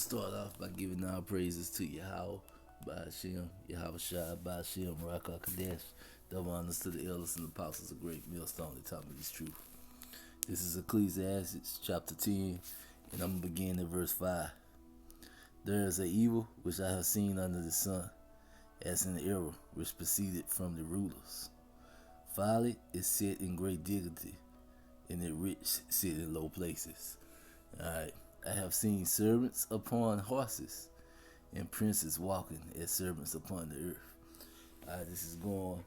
start off by giving our praises to Yahweh, Ba'ashem, Yahweh Shai, Ba'ashem, Rakah Kadesh, double honors to the elders and apostles of great millstone that taught me this truth. This is Ecclesiastes chapter 10, and I'm going to begin at verse 5. There is an evil which I have seen under the sun, as an error which proceeded from the rulers. Folly is set in great dignity, and the rich sit in low places. Alright. I have seen servants upon horses, and princes walking as servants upon the earth. This is going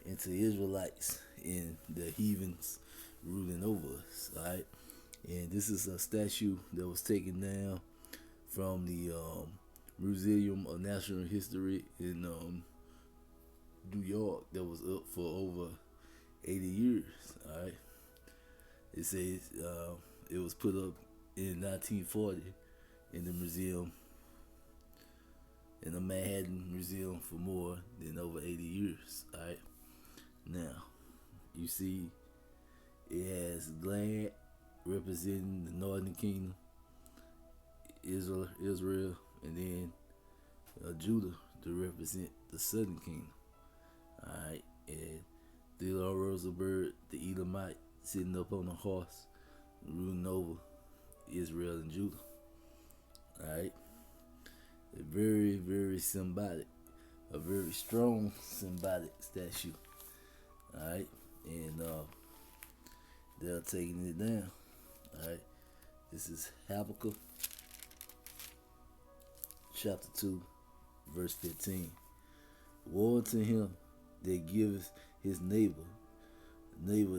into Israelites and the heathens ruling over us. Alright, and this is a statue that was taken down from the Museum of Natural History in New York that was up for over 80 years. Alright, it says it was put up in 1940 in the museum, in the Manhattan Museum, for more than over 80 years. Alright, now you see it has Glad representing the Northern Kingdom, Israel, and then Judah to represent the Southern Kingdom. Alright, and Theodore Roosevelt, the Edomite, sitting up on a horse, ruling over Israel and Judah. Alright, very, very symbolic, a very strong symbolic statue. Alright, and they're taking it down. Alright, this is Habakkuk chapter 2, verse 15. Woe unto him that giveth his neighbor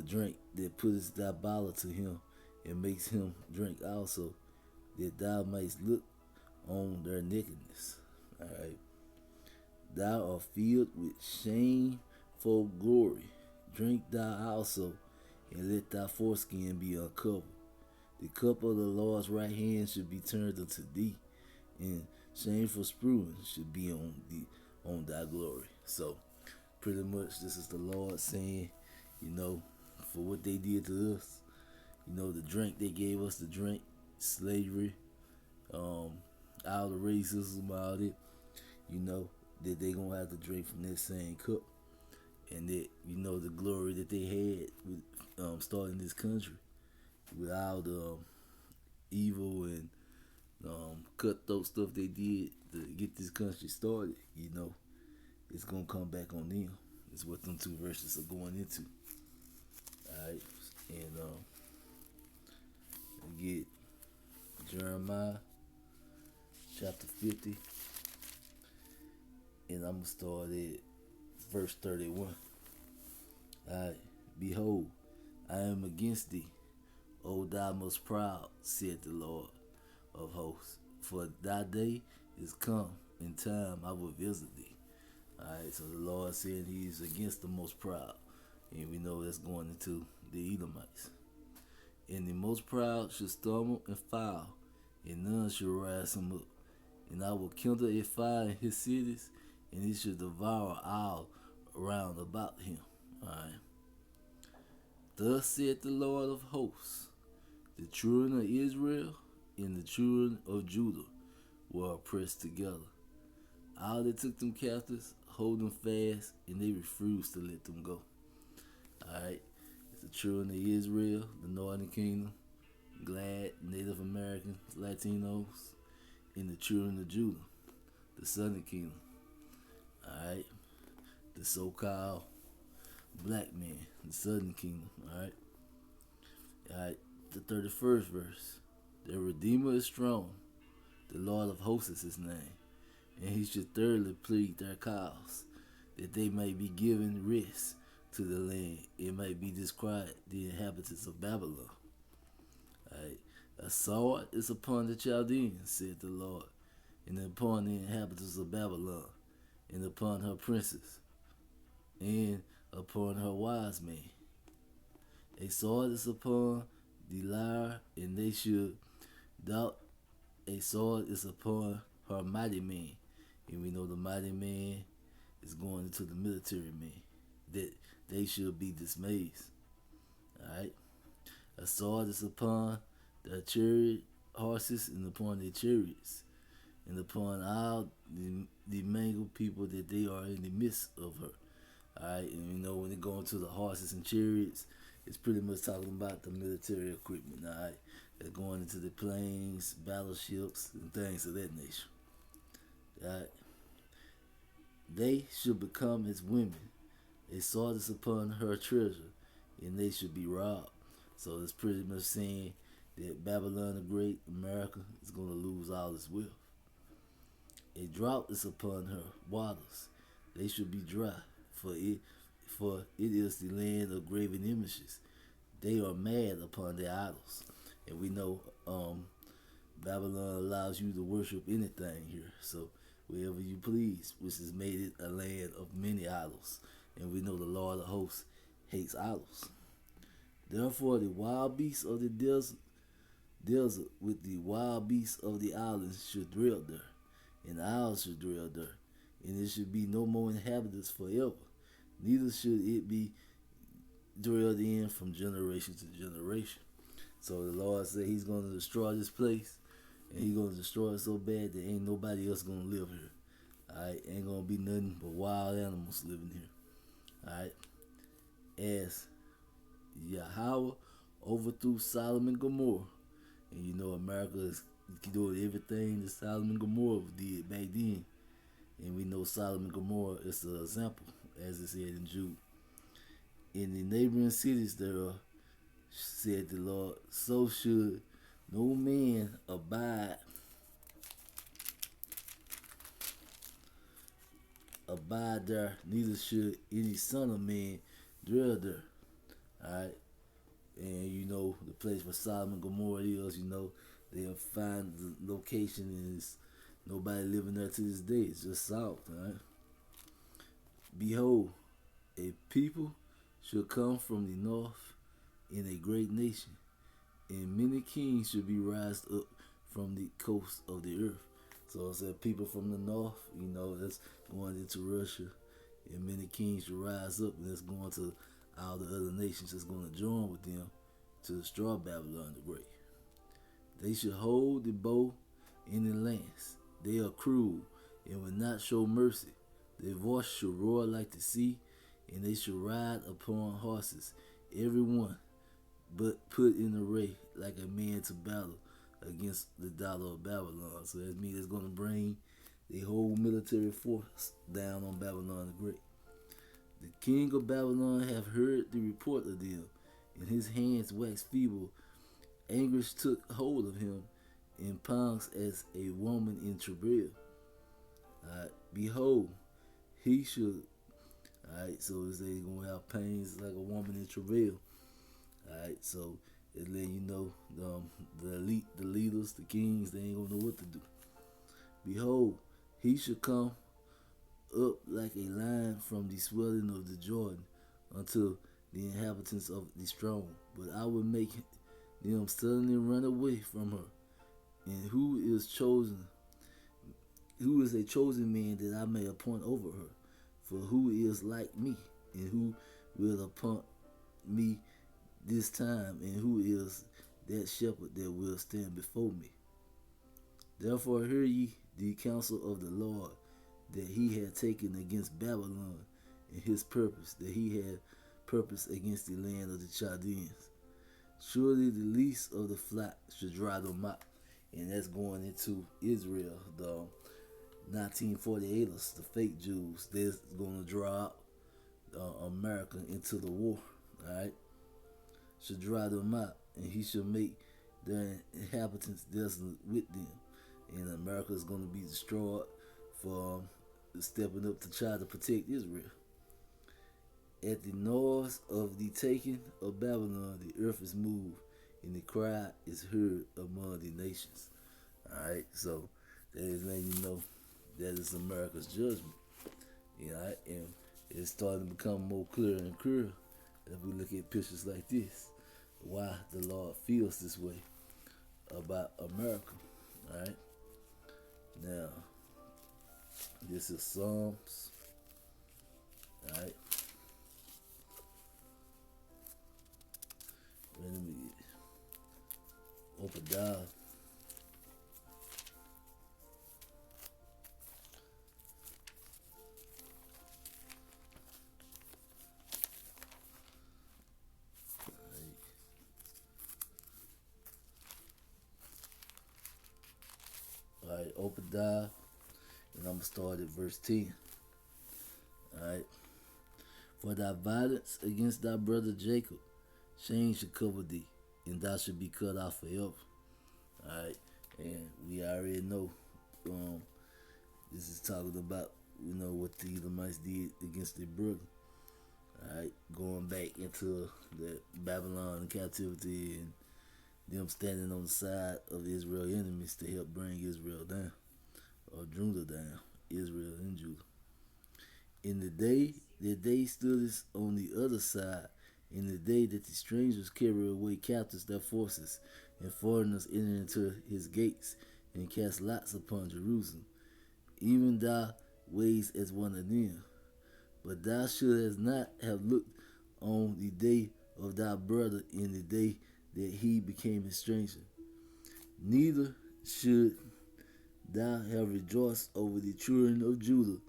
drink, that putteth thy bottle to him, and makes him drink also, that thou mayst look on their nakedness. Alright, thou art filled with shameful glory. Drink thou also, and let thy foreskin be uncovered. The cup of the Lord's right hand should be turned unto thee, and shameful spewing should be on thy glory. So, pretty much, this is the Lord saying, for what they did to us, the drink they gave us to drink, slavery, all the racism, all it, that they gonna have to drink from that same cup. And that, the glory that they had with starting this country, with all the evil and cutthroat stuff they did to get this country started, it's gonna come back on them. It's what them two verses are going into. Alright, and get Jeremiah chapter 50, and I'm gonna start at verse 31. Alright, behold, I am against thee, O thou most proud, said the Lord of hosts. For thy day is come, in time I will visit thee. Alright, so the Lord said he's against the most proud, and we know that's going into the Edomites. And the most proud shall stumble and fall, and none shall rise him up. And I will kindle a fire in his cities, and it shall devour all around about him. Alright. Thus said the Lord of hosts, the children of Israel and the children of Judah were oppressed together. All that took them captives hold them fast, and they refused to let them go. Alright, it's the children of Israel, the Northern Kingdom, Glad, Native Americans, Latinos, and the children of Judah, the Southern Kingdom. Alright, the so-called black man, the Southern Kingdom. Alright, the 31st verse. The Redeemer is strong, the Lord of hosts is his name, and he should thoroughly plead their cause, that they may be given rest to the land. It may be described the inhabitants of Babylon. Alright, a sword is upon the Chaldeans, said the Lord, and upon the inhabitants of Babylon, and upon her princes, and upon her wise men. A sword is upon the lyre, and they should doubt. A sword is upon her mighty man, and we know the mighty man is going into the military man, that they should be dismayed. Alright, a sword is upon the chariot horses and upon their chariots, and upon all the mangled people that they are in the midst of her. Alright, and you know when they go into the horses and chariots, it's pretty much talking about the military equipment, alright? They're going into the planes, battleships, and things of that nature. Alright. They should become as women. A sword is upon her treasure, and they should be robbed. So it's pretty much saying that Babylon the Great, America, is going to lose all its wealth. A drought is upon her waters. They should be dry, for it is the land of graven images. They are mad upon their idols. And we know Babylon allows you to worship anything here. So wherever you please, which has made it a land of many idols. And we know the Lord of hosts hates idols. Therefore the wild beasts of the desert with the wild beasts of the islands should dwell there, and the isles should dwell there, and it should be no more inhabitants forever, neither should it be dwelled in from generation to generation. So the Lord said he's going to destroy this place, and he's going to destroy it so bad that ain't nobody else going to live here. Alright, ain't going to be nothing but wild animals living here. Alright, as Yahweh overthrew Sodom and Gomorrah, and you know America is doing everything that Sodom and Gomorrah did back then. And we know Sodom and Gomorrah is an example, as it said in Jude. In the neighboring cities thereof, said the Lord, so should no man abide there, neither should any son of man dwell there. Alright. And you know the place where Sodom and Gomorrah is, you know, they'll find the location and it's nobody living there to this day. It's just salt, alright? Behold, a people shall come from the north in a great nation, and many kings shall be raised up from the coast of the earth. So it said people from the north, you know, that's going into Russia, and many kings shall rise up, and that's going to all the other nations that's going to join with them to destroy Babylon the Great. They should hold the bow in the lance. They are cruel and will not show mercy. Their voice shall roar like the sea, and they shall ride upon horses, every one, but put in array like a man to battle against the daughter of Babylon. So that means it's going to bring the whole military force down on Babylon the Great. The king of Babylon hath heard the report of them, and his hands waxed feeble. Anguish took hold of him, and pangs as a woman in travail. Behold, he should. Alright, so it's they're gonna have pains like a woman in travail. Alright, so it letting you know the elite, the leaders, the kings, they ain't gonna know what to do. Behold, he should come up like a lion from the swelling of the Jordan unto the inhabitants of the strong. But I will make them suddenly run away from her. And who is a chosen man that I may appoint over her? For who is like me, and who will appoint me this time, and who is that shepherd that will stand before me? Therefore hear ye the counsel of the Lord, that he had taken against Babylon, and his purpose, that he had purpose against the land of the Chaldeans. Surely the least of the flock should drive them out. And that's going into Israel, the 1948ers, the fake Jews. They're going to draw out America into the war. Alright? Should drive them out. And he should make their inhabitants desolate with them. And America is going to be destroyed for stepping up to try to protect Israel. At the noise of the taking of Babylon, the earth is moved, and the cry is heard among the nations. Alright, so that is letting you know that is America's judgment. You know, and it's starting to become more clear and clear if we look at pictures like this, why the Lord feels this way about America. Alright. Now, this is Psalms. Alright. Let me open down. Alright, Obadiah, and I'm gonna start at verse 10. Alright. For thy violence against thy brother Jacob, shame shall cover thee, and thou shalt be cut off forever. Alright, and we already know this is talking about, what the Edomites did against their brother. Alright, going back into the Babylon captivity and them standing on the side of Israel's enemies to help bring Israel down, or Judah down, Israel and Judah. In the day that they stood on the other side, in the day that the strangers carried away captives their forces, and foreigners entered into his gates, and cast lots upon Jerusalem, even thou ways as one of them. But thou shouldst not have looked on the day of thy brother in the day that he became a stranger. Neither should thou have rejoiced over the children of Judah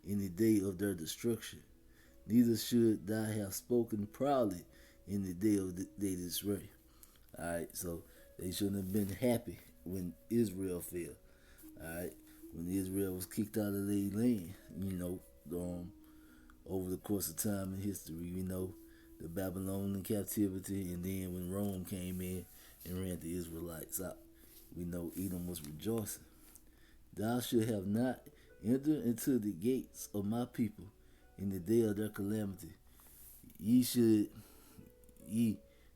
in the day of their destruction. Neither should thou have spoken proudly in the day of their disarray. Alright, so they shouldn't have been happy when Israel fell. Alright, when Israel was kicked out of their land, over the course of time in history, the Babylonian captivity, and then when Rome came in and ran the Israelites out, we know Edom was rejoicing. Thou should have not entered into the gates of my people in the day of their calamity.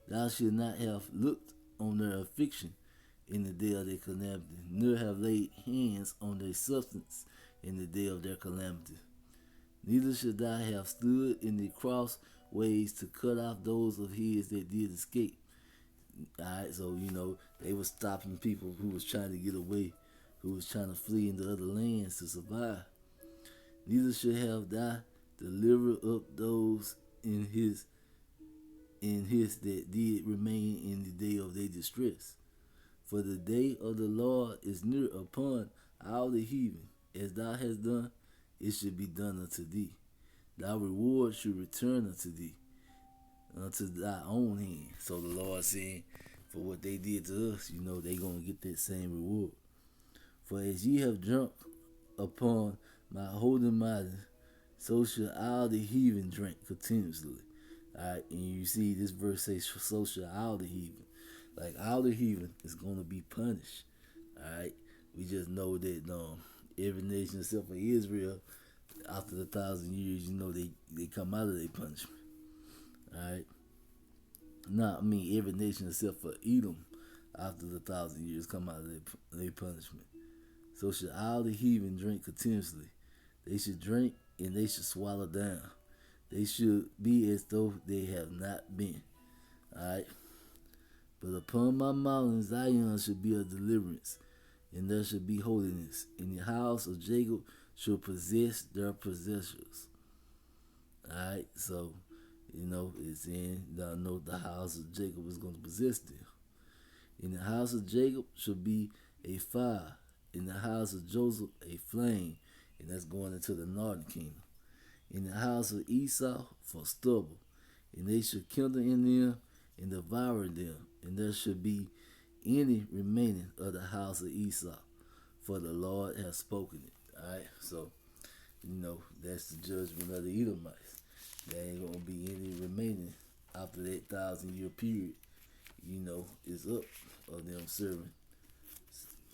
Thou should not have looked on their affliction in the day of their calamity, nor have laid hands on their substance in the day of their calamity. Neither should thou have stood in the crossways to cut off those of his that did escape. Alright, so they were stopping people who was trying to get away, who was trying to flee into other lands to survive. Neither should have thou delivered up those in his that did remain in the day of their distress. For the day of the Lord is near upon all the heathen. As thou hast done, it should be done unto thee. Thy reward should return unto thee, unto thy own hand. So the Lord saying, for what they did to us, they going to get that same reward. For as ye have drunk upon my holy mountain, so shall all the heathen drink continuously. Alright, and you see this verse says, so shall all the heathen. Like all the heathen is going to be punished. Alright, we just know that every nation except for Israel, after the 1,000 years, they come out of their punishment. Alright. Every nation except for Edom, after the 1,000 years, come out of their punishment. So should all the heathen drink continuously. They should drink and they should swallow down. They should be as though they have not been. Alright. But upon my mountain Zion should be a deliverance, and there should be holiness. And the house of Jacob shall possess their possessors. Alright, so it's in the house of Jacob is going to possess them. In the house of Jacob shall be a fire, in the house of Joseph a flame, and that's going into the northern kingdom. In the house of Esau for stubble, and they shall kindle in them and devour them, and there should be any remaining of the house of Esau, for the Lord has spoken it. Alright, so that's the judgment of the Edomites. There ain't gonna be any remaining after that 1,000-year period, is up of them serving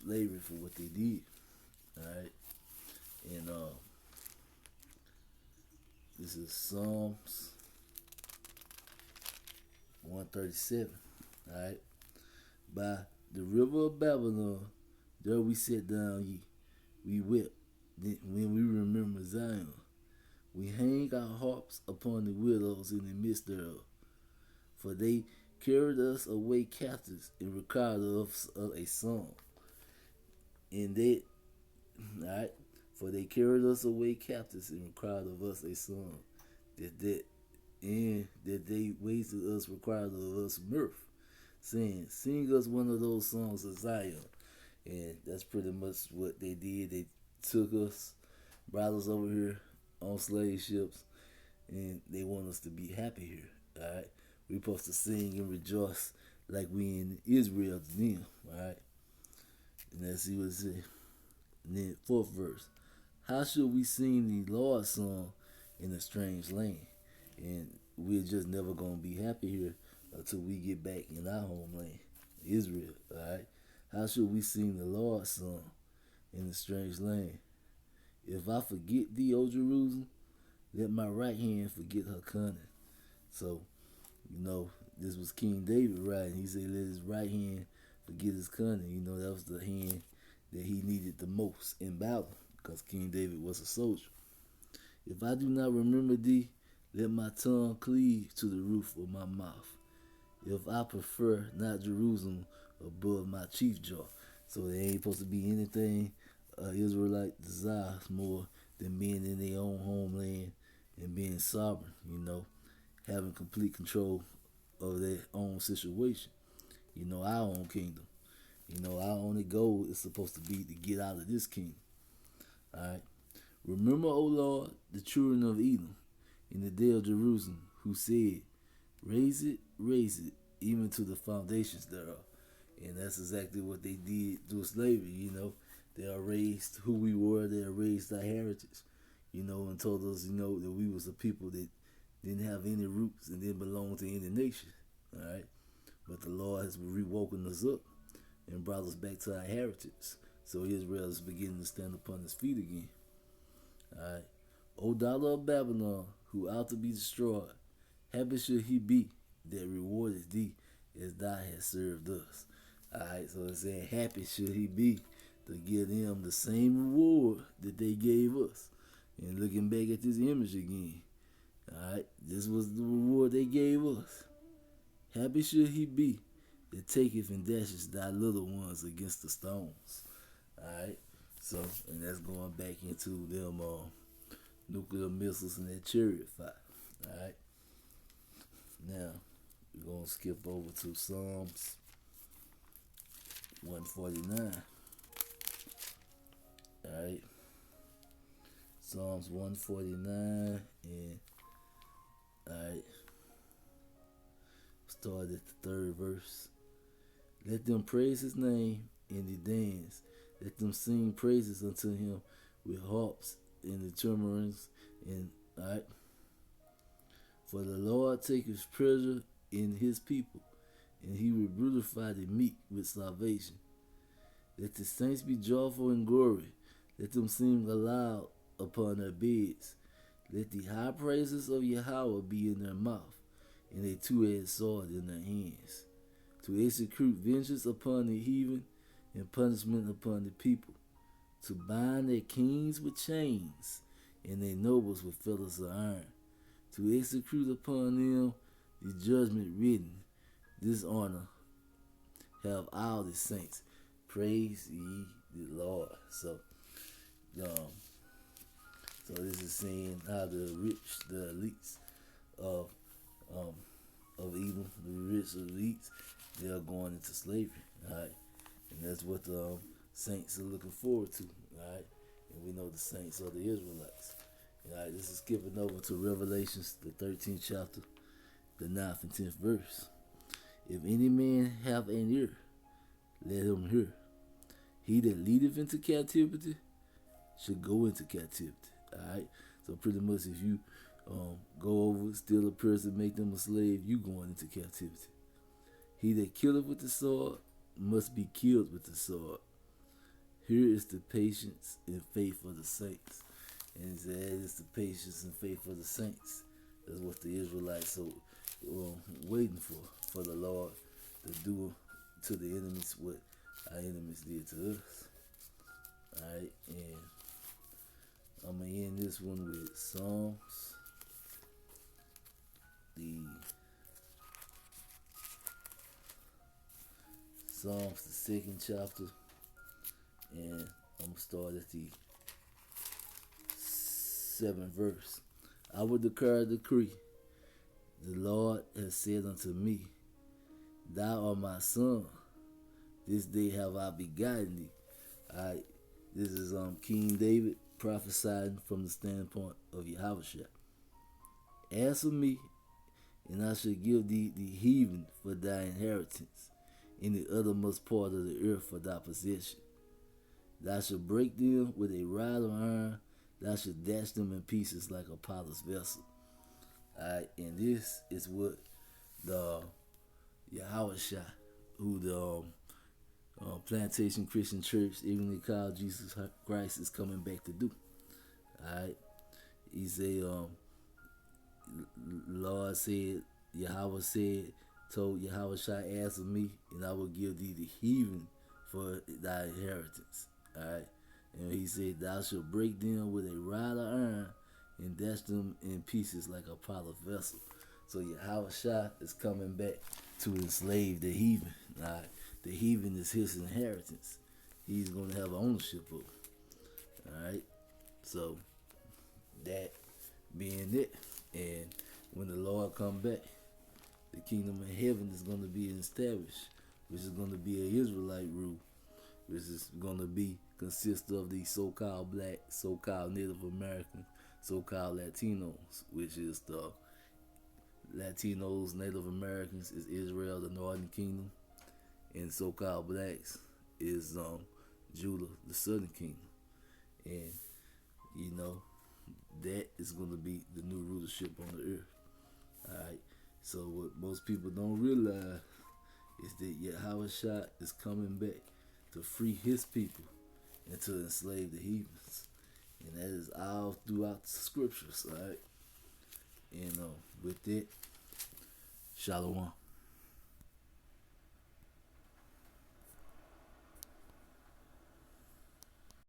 slavery for what they did. Alright. And this is Psalms 137. Alright. By the river of Babylon, there we sat down ye. We wept when we remember Zion. We hang our harps upon the willows in the midst thereof. For they carried us away captives and required of us a song. And they, alright, for they carried us away captives and required of us a song. That they wasted us, required of us mirth, saying, sing us one of those songs of Zion. And that's pretty much what they did. They took us, brought us over here on slave ships, and they want us to be happy here. Alright, we're supposed to sing and rejoice like we in Israel to them. Alright, and let's see what it says. And then fourth verse. How should we sing the Lord's song in a strange land? And we're just never gonna be happy here until we get back in our homeland, Israel. Alright? How should we sing the Lord's song in a strange land? If I forget thee, O Jerusalem, let my right hand forget her cunning. So, this was King David, right? He said, let his right hand forget his cunning. That was the hand that he needed the most in battle, because King David was a soldier. If I do not remember thee, let my tongue cleave to the roof of my mouth. If I prefer not Jerusalem above my chief jaw. So there ain't supposed to be anything Israelite desires more than being in their own homeland and being sovereign, having complete control of their own situation, our own kingdom. Our only goal is supposed to be to get out of this kingdom. Alright. Remember, O Lord, the children of Edom in the day of Jerusalem, who said, raise it, even to the foundations thereof. And that's exactly what they did through slavery, They erased who we were, they erased our heritage, and told us, that we was a people that didn't have any roots and didn't belong to any nation. Alright. But the Lord has rewoken us up and brought us back to our heritage. So Israel is beginning to stand upon his feet again. Alright. O daughter of Babylon, who ought to be destroyed, happy should he be that rewarded thee as thou hast served us. Alright, so it's saying happy should he be to give them the same reward that they gave us. And looking back at this image again, alright, this was the reward they gave us. Happy should he be that taketh and dashes thy little ones against the stones. Alright, so, and that's going back into them nuclear missiles and that chariot fight. Alright, now we're going to skip over to Psalms 149. Alright, Psalms 149, and alright, start at the third verse. Let them praise his name in the dance. Let them sing praises unto him with harps and the tambourines. And alright, for the Lord taketh pleasure in his people, and he will beautify the meek with salvation. Let the saints be joyful in glory. Let them sing aloud upon their beds. Let the high praises of Yahweh be in their mouth, and a two-edged sword in their hands, to execute vengeance upon the heathen and punishment upon the people, to bind their kings with chains and their nobles with fetters of iron, to execute upon them the judgment written. This honor have all the saints. Praise ye the Lord. So this is saying how the rich, the elites of Edom, the rich elites, they are going into slavery. Alright, and that's what the saints are looking forward to. Alright, and we know the saints are the Israelites. Alright, this is skipping over to Revelations, the 13th chapter, the 9th and 10th verse. If any man have an ear, let him hear. He that leadeth into captivity should go into captivity. Alright, so pretty much if you go over, steal a person, make them a slave, you going into captivity. He that killeth with the sword must be killed with the sword. Here is the patience and faith of the saints. And that is the patience and faith of the saints. That's what the Israelites are waiting for the Lord to do to the enemies what our enemies did to us. Alright, and I'm going to end this one with Psalms, the second chapter, and I'm going to start at the 7th verse. I will declare a decree. The Lord has said unto me, Thou art my son. This day have I begotten thee. Alright, this is King David prophesying from the standpoint of Yahushua. Ask of me, and I shall give thee the heathen for thy inheritance, in the uttermost part of the earth for thy possession. Thou shalt break them with a rod of iron. Thou shalt dash them in pieces like a potter's vessel. Alright, and this is what the Yahweh Shah, who the Plantation Christian Church, even called Jesus Christ, is coming back to do. Alright, he said, Lord said, Yahweh said, told Yahweh Shah, ask of me, and I will give thee the heathen for thy inheritance. Alright, and he said, thou shalt break them with a rod of iron and dash them in pieces like a potter's vessel. So Yahweh Shah is coming back to enslave the heathen. Alright, the heathen is his inheritance. He's going to have ownership of it. Alright, so that being it, and when the Lord come back, the kingdom of heaven is going to be established, which is going to be an Israelite rule, which is going to be consist of the so-called black, so-called Native American, so-called Latinos, which is the Latinos, Native Americans is Israel, the Northern Kingdom, and so-called blacks is Judah, the Southern Kingdom. And you know, that is going to be the new rulership on the earth. Alright, so what most people don't realize is that Yahweh Shah is coming back to free his people and to enslave the heathens. And that is all throughout the scriptures. Alright, and with that, Shalom.